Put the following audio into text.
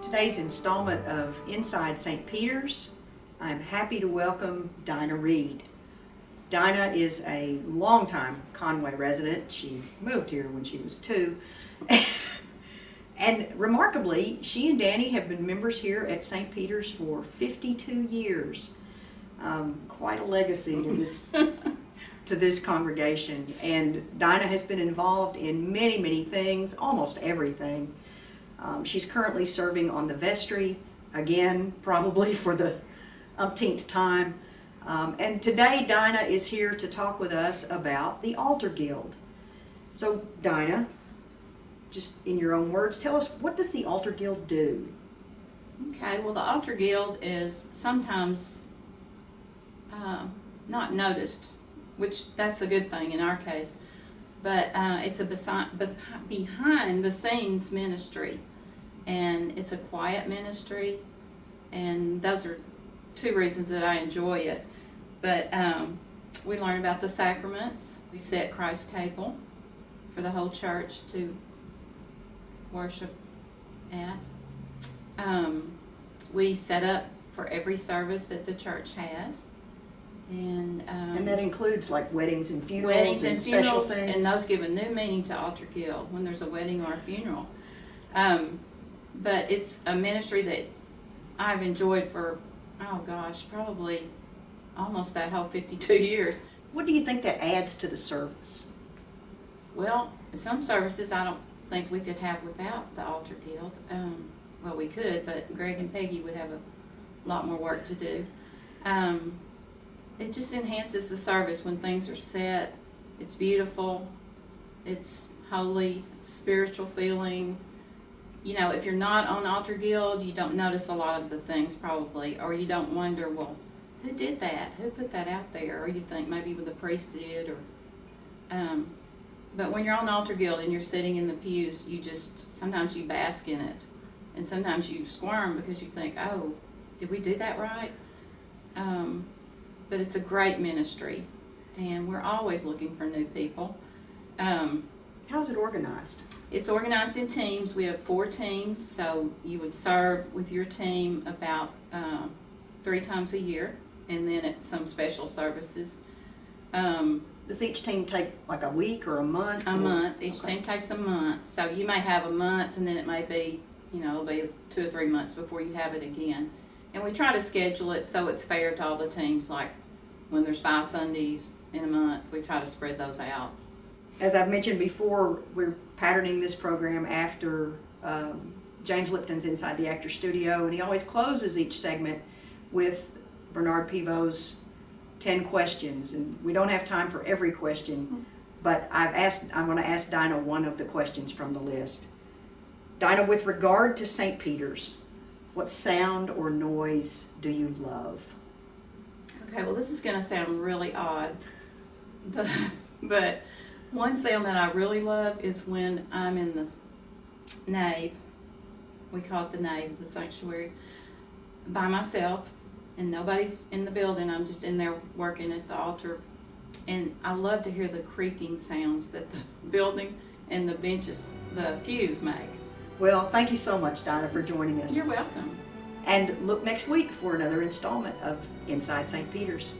Today's installment of Inside St. Peter's, I'm happy to welcome Dinah Reed. Dinah is a longtime Conway resident. She moved here when she was 2. And remarkably, she and Danny have been members here at St. Peter's for 52 years. Quite a legacy to this congregation. And Dinah has been involved in many things, almost everything. She's currently serving on the vestry, again, probably for the umpteenth time. And today Dinah is here to talk with us about the Altar Guild. So Dinah, just in your own words, tell us, what does the Altar Guild do? Okay, well, the Altar Guild is sometimes not noticed, which that's a good thing in our case, but it's a behind the scenes ministry, and it's a quiet ministry, and those are 2 reasons that I enjoy it. But we learn about the sacraments. We set Christ's table for the whole church to worship at. We set up for every service that the church has. And that includes like weddings and funerals and special things. And those give a new meaning to Altar Guild when there's a wedding or a funeral. But it's a ministry that I've enjoyed for, oh gosh, probably almost that whole 52 years. What do you think that adds to the service? Well, some services I don't think we could have without the Altar Guild. Well, we could, but Greg and Peggy would have a lot more work to do. It just enhances the service when things are set. It's beautiful, it's holy, it's spiritual feeling. You know, if you're not on Altar Guild, you don't notice a lot of the things probably, or you don't wonder, well, who did that? Who put that out there? Or you think maybe the priest did, or but when you're on Altar Guild and you're sitting in the pews, you just, sometimes you bask in it, and sometimes you squirm because you think, oh, did we do that right? But it's a great ministry, and we're always looking for new people. How's it organized? It's organized in teams. We have 4 teams, so you would serve with your team about 3 times a year, and then at some special services. Does each team take like a week or a month? A month. Each team takes a month. So you may have a month, and then it may be, you know, it'll be 2 or 3 months before you have it again. And we try to schedule it so it's fair to all the teams, like when there's 5 Sundays in a month, we try to spread those out. As I've mentioned before, we're patterning this program after James Lipton's Inside the Actor Studio, and he always closes each segment with Bernard Pivot's 10 questions. And we don't have time for every question, but I'm going to ask Dinah one of the questions from the list. Dinah, with regard to St. Peter's, what sound or noise do you love? Okay, well, this is going to sound really odd, but one sound that I really love is when I'm in the nave. We call it the nave, the sanctuary, by myself, and nobody's in the building. I'm just in there working at the altar, and I love to hear the creaking sounds that the building and the benches, the pews make. Well, thank you so much, Dinah, for joining us. You're welcome. And look next week for another installment of Inside St. Peter's.